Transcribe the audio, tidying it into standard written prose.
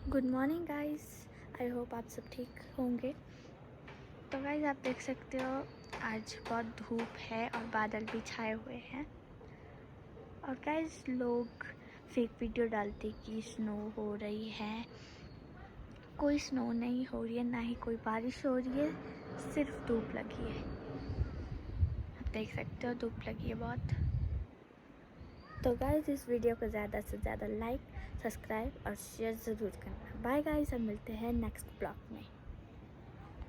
Good morning guys. I hope आप सब ठीक होंगे। तो गाइस आप देख सकते हो आज बहुत धूप है और बादल भी छाए हुए हैं। और गाइस लोग फेक वीडियो डालते कि स्नो हो रही है। कोई स्नो नहीं हो रही है, ना ही कोई बारिश हो रही है, सिर्फ धूप लगी है। आप देख सकते हो धूप लगी है बहुत। तो गाइस इस वीडियो को ज़्यादा से ज़्यादा लाइक, सब्सक्राइब और शेयर ज़रूर करना। बाय गाइस, हम मिलते हैं नेक्स्ट ब्लॉग में।